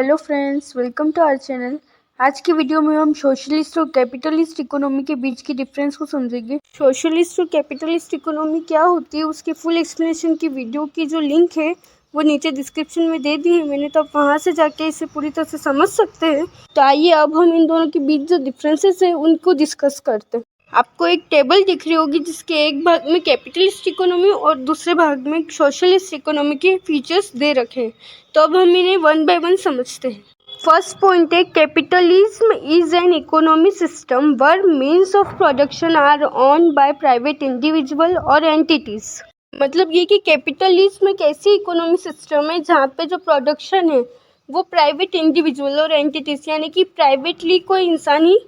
Hello friends, welcome to our channel. आज की video में हम सोशलिस्ट और कैपिटलिस्ट इकोनॉमी के बीच की डिफरेंस को समझेंगे। सोशलिस्ट और कैपिटलिस्ट इकोनॉमी क्या होती है उसके फुल एक्सप्लेनेशन की वीडियो की जो लिंक है वो नीचे डिस्क्रिप्शन में दे दी है मैंने, तो आप वहाँ से जाके इसे पूरी तरह से समझ सकते हैं। तो आइए अब हम इन दोनों के बीच जो डिफरेंसेस है उनको डिस्कस करते हैं। आपको एक टेबल दिख रही होगी जिसके एक भाग में कैपिटलिस्ट इकोनॉमी और दूसरे भाग में सोशलिस्ट इकोनॉमी के फीचर्स दे रखे हैं। तो अब हम इन्हें वन बाय वन समझते हैं। फर्स्ट पॉइंट है, capitalism is an economy system where means of production are owned by private individual और एंटिटीज। मतलब ये कि कैपिटलिज्म एक ऐसी इकोनॉमी सिस्टम है जहाँ पे जो प्रोडक्शन है वो प्राइवेट इंडिविजुअल और एंटिटीज यानी कि प्राइवेटली कोई इंसान ही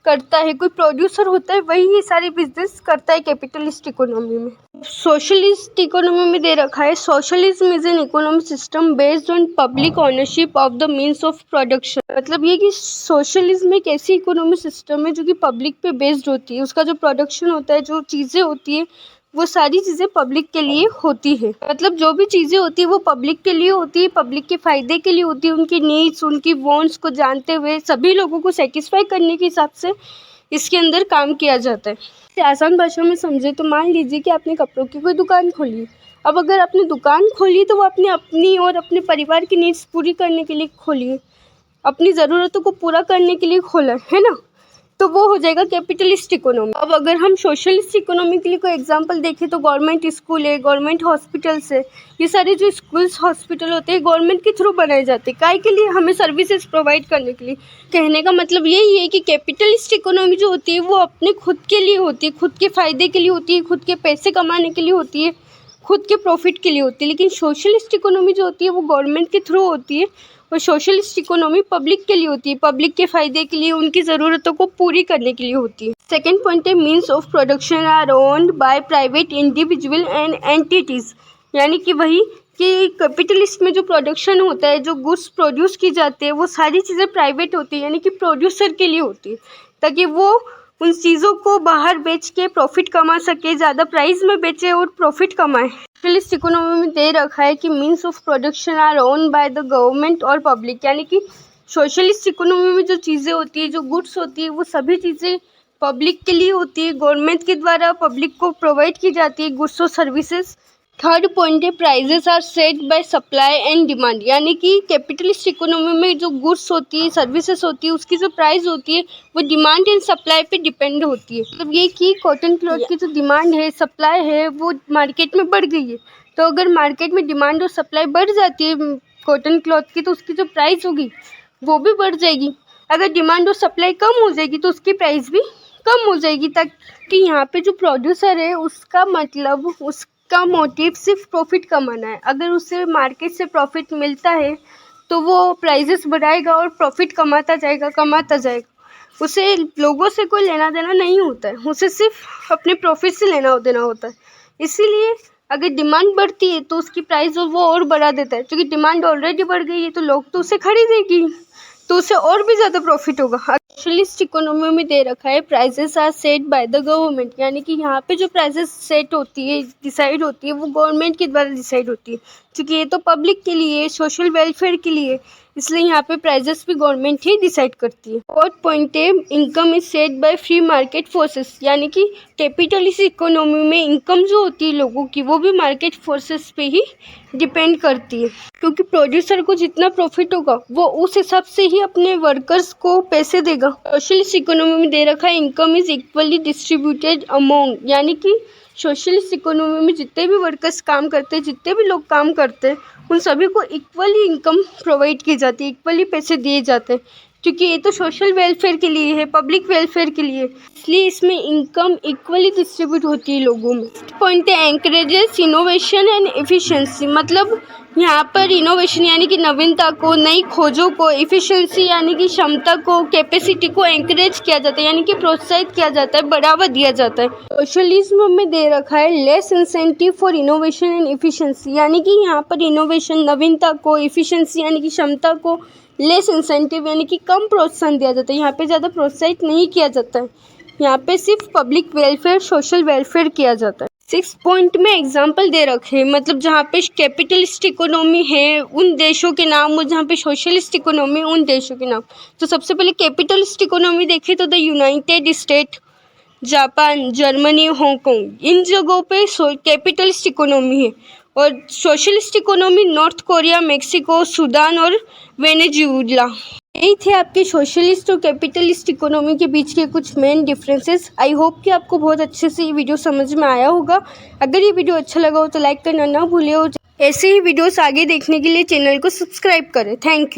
करता है, कोई प्रोड्यूसर होता है वही ये सारी बिजनेस करता है कैपिटलिस्ट इकोनॉमी में। सोशलिस्ट इकोनॉमी में दे रखा है, socialism is an economic system based on public ownership of the means of production. मतलब ये कि सोशलिज्म एक ऐसी इकोनॉमिक सिस्टम है जो कि पब्लिक पे बेस्ड होती है। उसका जो प्रोडक्शन होता है, जो चीज़ें होती है, वो सारी चीज़ें पब्लिक के लिए होती है। मतलब जो भी चीज़ें होती है वो पब्लिक के लिए होती है, पब्लिक के फ़ायदे के लिए होती है। उनकी नीड्स, उनकी वांट्स को जानते हुए सभी लोगों को सेटिस्फाई करने के हिसाब से इसके अंदर काम किया जाता है। आसान भाषा में समझे तो मान लीजिए कि आपने कपड़ों की कोई दुकान खोली। अब अगर आपने दुकान खोली तो वो आपने अपनी और अपने परिवार की नीड्स पूरी करने के लिए खोली है, अपनी ज़रूरतों को पूरा करने के लिए खोला है ना, तो वो हो जाएगा कैपिटलिस्ट इकोनॉमी। अब अगर हम सोशलिस्ट इकोनॉमी के लिए कोई एग्जांपल देखें तो गवर्नमेंट स्कूल है, गवर्नमेंट हॉस्पिटल्स है, ये सारे जो स्कूल्स हॉस्पिटल होते हैं गवर्नमेंट के थ्रू बनाए जाते हैं। काहे के लिए? हमें सर्विसेज प्रोवाइड करने के लिए। कहने का मतलब यही है कि कैपिटलिस्ट इकोनॉमी जो होती है वो अपने खुद के लिए होती है, खुद के फ़ायदे के लिए होती है, खुद के पैसे कमाने के लिए होती है, खुद के प्रॉफिट के लिए होती है। लेकिन सोशलिस्ट इकोनॉमी जो होती है वो गवर्नमेंट के थ्रू होती है और सोशलिस्ट इकोनॉमी पब्लिक के लिए होती है, पब्लिक के फ़ायदे के लिए, उनकी ज़रूरतों को पूरी करने के लिए होती है। सेकेंड पॉइंट है, means of production are owned by private individual and entities. यानी कि वही कि कैपिटलिस्ट में जो प्रोडक्शन होता है, जो गुड्स प्रोड्यूस की जाती है, वो सारी चीज़ें प्राइवेट होती है, यानी कि प्रोड्यूसर के लिए होती है, ताकि वो उन चीज़ों को बाहर बेच के प्रॉफिट कमा सके, ज़्यादा प्राइस में बेचे और प्रॉफिट कमाए। सोशलिस्ट इकोनॉमी में दे रखा है कि means of production our own by the government और पब्लिक। यानी कि सोशलिस्ट इकोनॉमी में जो चीज़ें होती है, जो गुड्स होती है, वो सभी चीज़ें पब्लिक के लिए होती है, गवर्नमेंट के द्वारा पब्लिक को प्रोवाइड की जाती है गुड्स और सर्विसेज। थर्ड पॉइंट है, prices are set by supply and demand. यानी कि कैपिटलिस्ट इकोनॉमी में जो गुड्स होती है, सर्विसेज होती है, उसकी जो प्राइस होती है वो डिमांड एंड सप्लाई पे डिपेंड होती है। मतलब ये कि कॉटन क्लॉथ की जो डिमांड है, सप्लाई है, वो मार्केट में बढ़ गई है। तो अगर मार्केट में डिमांड और सप्लाई बढ़ जाती है कॉटन क्लॉथ की, तो उसकी जो प्राइस होगी वो भी बढ़ जाएगी। अगर डिमांड और सप्लाई कम हो जाएगी तो उसकी प्राइस भी कम हो जाएगी। ताकि यहाँ पे जो प्रोड्यूसर है उसका मतलब का मोटिव सिर्फ प्रॉफिट कमाना है। अगर उसे मार्केट से प्रॉफिट मिलता है तो वो प्राइजेस बढ़ाएगा और प्रॉफिट कमाता जाएगा। उसे लोगों से कोई लेना देना नहीं होता है, उसे सिर्फ अपने प्रॉफिट से लेना देना होता है। इसीलिए अगर डिमांड बढ़ती है तो उसकी प्राइस वो और बढ़ा देता है, क्योंकि डिमांड ऑलरेडी बढ़ गई है तो लोग तो उसे खरीदेगी, तो उसे और भी ज़्यादा प्रॉफिट होगा। सोशलिस्ट इकोनॉमी में दे रखा है, prices are set by the government. यानी कि यहाँ पे जो प्राइजेस सेट होती है, डिसाइड होती है, वो गवर्नमेंट के द्वारा डिसाइड होती है, क्योंकि ये तो पब्लिक के लिए, सोशल वेलफेयर के लिए, इसलिए यहाँ पे प्राइजेस भी गवर्नमेंट ही डिसाइड करती है। फोर्थ पॉइंट है, income is set by free market forces. यानी कि कैपिटलिस्ट इकोनॉमी में इनकम जो होती है लोगों की, वो भी मार्केट फोर्सेस पे ही डिपेंड करती है, क्योंकि प्रोड्यूसर को जितना प्रॉफिट होगा वो उस हिसाब से ही अपने वर्कर्स को पैसे देगा। सोशलिस्ट इकोनॉमी में दे रखा है, income is equally distributed among. यानी कि सोशलिस्ट इकोनॉमी में जितने भी वर्कर्स काम करते हैं, जितने भी लोग काम करते हैं, उन सभी को इक्वली इनकम प्रोवाइड की जाती है, इक्वली पैसे दिए जाते हैं, क्योंकि ये तो सोशल वेलफेयर के लिए है, पब्लिक वेलफेयर के लिए, इसलिए इसमें इनकम इक्वली डिस्ट्रीब्यूट होती है लोगों में। पॉइंट है, एनकरेजेस इनोवेशन एंड एफिशिएंसी। मतलब यहाँ पर इनोवेशन यानी कि नवीनता को, नई खोजों को, एफिशिएंसी यानी कि क्षमता को, कैपेसिटी को एनकरेज किया जाता है, यानी कि प्रोत्साहित किया जाता है, बढ़ावा दिया जाता है। सोशलिज्म में दे रखा है, less incentive for innovation and efficiency. यानी कि यहाँ पर इनोवेशन, नवीनता को, एफिशिएंसी यानी कि क्षमता को, लेस इंसेंटिव यानी कि कम प्रोत्साहन दिया जाता है। यहाँ पे ज़्यादा प्रोत्साहित नहीं किया जाता है, यहाँ पे सिर्फ पब्लिक वेलफेयर, सोशल वेलफेयर किया जाता है। 6 पॉइंट में एग्जाम्पल दे रखे हैं, मतलब जहाँ पे कैपिटलिस्ट इकोनॉमी है उन देशों के नाम और जहाँ पे सोशलिस्ट इकोनॉमी उन देशों के नाम। तो सबसे पहले कैपिटलिस्ट इकोनॉमी देखें तो the United State, Japan, Germany, Hong, इन जगहों पे कैपिटलिस्ट इकोनॉमी है। और socialist economy North Korea, Mexico, Sudan और वेनेजुएला। यही थे आपके सोशलिस्ट और कैपिटलिस्ट इकोनॉमी के बीच के कुछ मेन डिफरेंसेस। आई होप कि आपको बहुत अच्छे से ये वीडियो समझ में आया होगा। अगर ये वीडियो अच्छा लगा हो तो लाइक करना ना भूलिए और ऐसे ही वीडियोस आगे देखने के लिए चैनल को सब्सक्राइब करें। Thank you.